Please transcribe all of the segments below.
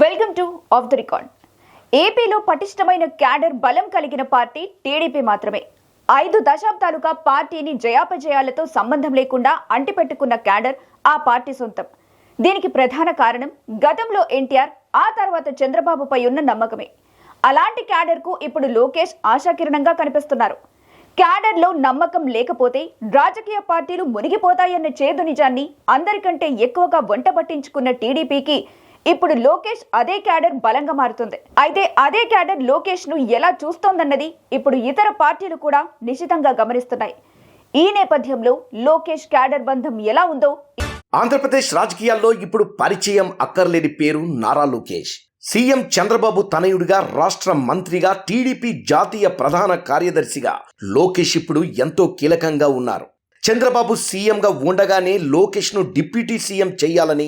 Welcome to of the record. ఏపీలో పటిష్టమైన cadre బలం కలిగిన పార్టీ టీడీపీ మాత్రమే. 5 దశాబ్దాలుగా పార్టీని జయాపజయాలతో సంబంధం లేకుండా అంటిపెట్టుకున్న క్యాడర్ ఆ పార్టీ సొంతం. దీనికి ప్రధాన కారణం గతంలో ఎన్టీఆర్, ఆ తర్వాత చంద్రబాబుపై ఉన్న నమ్మకమే. అలాంటి క్యాడర్కు ఇప్పుడు లోకేష్ ఆశాకిరణంగా కనిపిస్తున్నారు. క్యాడర్లో నమ్మకం లేకపోతే రాజకీయ పార్టీలు మునిగిపోతాయన్న చేదు నిజాన్ని అందరికంటే ఎక్కువగా వంట పట్టించుకున్న టీడీపీకి ఇప్పుడు లోకేష్ అదే క్యాడర్ బలంగా మారుతుంది. అయితే అదే క్యాడర్ లోకేష్ ను ఎలా చూస్తోందన్నది ఇప్పుడు ఇతర పార్టీలు కూడా నిశితంగా గమనిస్తున్నాయి. ఈ నేపథ్యంలో లోకేష్ క్యాడర్ బంధం ఎలా ఉందో. ఆంధ్రప్రదేశ్ రాజకీయాల్లో ఇప్పుడు పరిచయం అక్కర్లేని పేరు నారా లోకేష్. సీఎం చంద్రబాబు తనయుడిగా, రాష్ట్ర మంత్రిగా, టీడీపీ జాతీయ ప్రధాన కార్యదర్శిగా లోకేష్ ఇప్పుడు ఎంతో కీలకంగా ఉన్నారు. చంద్రబాబు సీఎంగా ఉండగానే లోకేష్ను డిప్యూటీ సీఎం చేయాలని,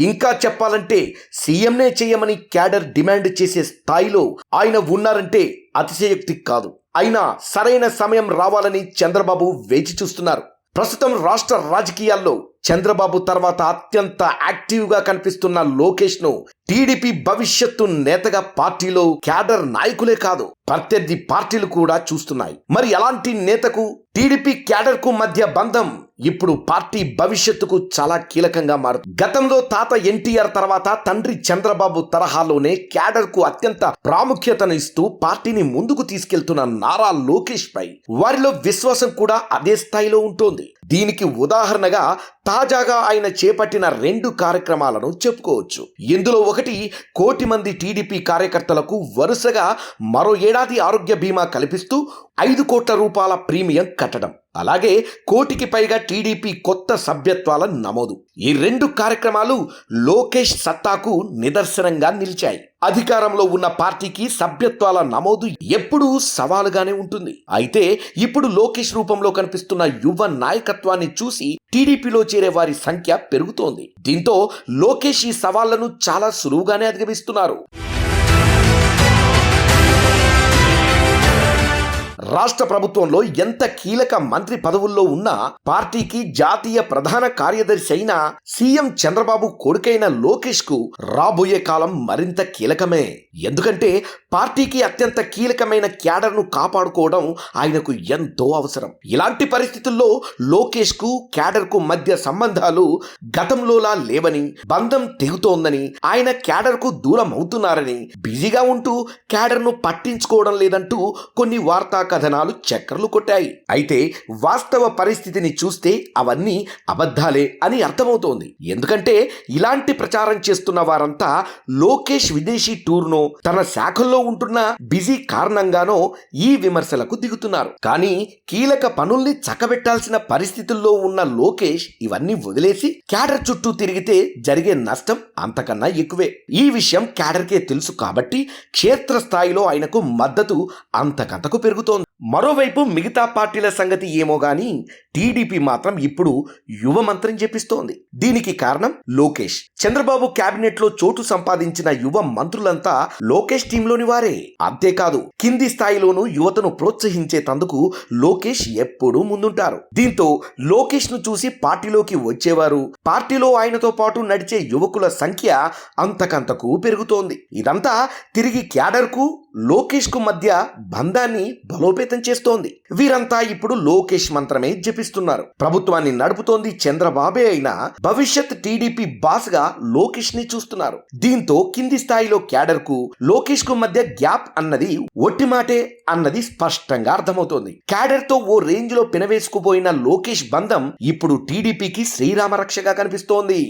ఇంకా చెప్పాలంటే సీఎంనే చేయమని క్యాడర్ డిమాండ్ చేసే స్థాయిలో ఆయన ఉన్నారంటే అతిశయోక్తి కాదు. అయినా సరైన సమయం రావాలని చంద్రబాబు వేచి చూస్తున్నారు. ప్రస్తుతం రాష్ట్ర రాజకీయాల్లో చంద్రబాబు తర్వాత అత్యంత యాక్టివ్గా కనిపిస్తున్న లోకేష్ను టీడీపీ భవిష్యత్తు నేతగా పార్టీలో క్యాడర్ నాయకులే కాదు, ప్రత్యర్థి పార్టీలు కూడా చూస్తున్నాయి. మరి అలాంటి నేతకు టీడీపీ క్యాడర్ కు మధ్య బంధం ఇప్పుడు పార్టీ భవిష్యత్తుకు చాలా కీలకంగా మారుతుంది. గతంలో తాత ఎన్టీఆర్ తర్వాత తండ్రి చంద్రబాబు తరహాలోనే క్యాడర్ కు అత్యంత ప్రాముఖ్యతను ఇస్తూ పార్టీని ముందుకు తీసుకెళ్తున్న నారా లోకేష్ పై వారిలో విశ్వాసం కూడా అదే స్థాయిలో ఉంటుంది. దీనికి ఉదాహరణగా తాజాగా ఆయన చేపట్టిన 2 కార్యక్రమాలను చెప్పుకోవచ్చు. ఇందులో ఒకటి, 1 కోటి మంది టీడీపీ కార్యకర్తలకు వరుసగా మరో ఏడాది ఆరోగ్య బీమా కల్పిస్తూ 5 కోట్ల రూపాయల ప్రీమియం కట్టడం. అలాగే 1 కోటికి పైగా టీడీపీ కొత్త సభ్యత్వాల నమోదు. ఈ 2 కార్యక్రమాలు లోకేష్ సత్తాకు నిదర్శనంగా నిలిచాయి. అధికారంలో ఉన్న పార్టీకి సభ్యత్వాల నమోదు ఎప్పుడూ సవాలుగానే ఉంటుంది. అయితే ఇప్పుడు లోకేష్ రూపంలో కనిపిస్తున్న యువ నాయకత్వాన్ని చూసి టీడీపీలో చేరే వారి సంఖ్య పెరుగుతోంది. దీంతో లోకేష్ ఈ సవాళ్లను చాలా సులువుగానే అధిగమిస్తున్నారు. రాష్ట్ర ప్రభుత్వంలో ఎంత కీలక మంత్రి పదవుల్లో ఉన్నా పార్టీకి జాతీయ ప్రధాన కార్యదర్శి అయిన సీఎం చంద్రబాబు కొడుకైన లోకేష్ కు రాబోయే కాలం మరింత కీలకమే. ఎందుకంటే పార్టీకి అత్యంత కీలకమైన క్యాడర్ను కాపాడుకోవడం ఆయనకు ఎంతో అవసరం. ఇలాంటి పరిస్థితుల్లో లోకేష్ కు క్యాడర్ కు మధ్య సంబంధాలు గతంలోలా లేవని, బంధం తెగుతోందని, ఆయన క్యాడర్ కు దూరం అవుతున్నారని, బిజీగా ఉంటూ క్యాడర్ను పట్టించుకోవడం లేదంటూ కొన్ని వార్తా కథనాలు చక్కర్లు కొట్టాయి. అయితే వాస్తవ పరిస్థితిని చూస్తే అవన్నీ అబద్ధాలే అని అర్థమవుతోంది. ఎందుకంటే ఇలాంటి ప్రచారం చేస్తున్న వారంతా లోకేష్ విదేశీ టూర్నో, తన శాఖల్లో ఉంటున్న బిజీ కారణంగానో ఈ విమర్శలకు దిగుతున్నారు. కానీ కీలక పనుల్ని చక్కబెట్టాల్సిన పరిస్థితుల్లో ఉన్న లోకేష్ ఇవన్నీ వదిలేసి క్యాడర్ చుట్టూ తిరిగితే జరిగే నష్టం అంతకన్నా ఎక్కువే. ఈ విషయం క్యాడర్కే తెలుసు కాబట్టి క్షేత్రస్థాయిలో ఆయనకు మద్దతు అంతకంతకు పెరుగుతోంది. మరోవైపు మిగతా పార్టీల సంగతి ఏమో గానీ టీడీపీ మాత్రం ఇప్పుడు యువ మంత్రం చెప్పిస్తోంది. దీనికి కారణం లోకేష్. చంద్రబాబు కేబినెట్ లో చోటు సంపాదించిన యువ మంత్రులంతా లోకేష్ టీంలోని వారే. అంతేకాదు కింది స్థాయిలోనూ యువతను ప్రోత్సహించేందుకు లోకేష్ ఎప్పుడూ ముందుంటారు. దీంతో లోకేష్ ను చూసి పార్టీలోకి వచ్చేవారు, పార్టీలో ఆయనతో పాటు నడిచే యువకుల సంఖ్య అంతకంతకు పెరుగుతోంది. ఇదంతా తిరిగి క్యాడర్ కు లోకేష్ కు మధ్య బంధాన్ని బలోపేతం చేస్తోంది. వీరంతా ఇప్పుడు లోకేష్ మంత్రమే జపిస్తున్నారు. ప్రభుత్వాన్ని నడుపుతోంది చంద్రబాబే అయినా భవిష్యత్ టీడీపీ బాస్ గా లోకేష్ ని చూస్తున్నారు. దీంతో కింది స్థాయిలో క్యాడర్ కు లోకేష్ కు మధ్య గ్యాప్ అన్నది ఒట్టి మాటే అన్నది స్పష్టంగా అర్థమవుతోంది. క్యాడర్ తో ఓ రేంజ్ లో పినవేసుకుపోయిన లోకేష్ బంధం ఇప్పుడు టీడీపీకి శ్రీరామ రక్షగా కనిపిస్తోంది.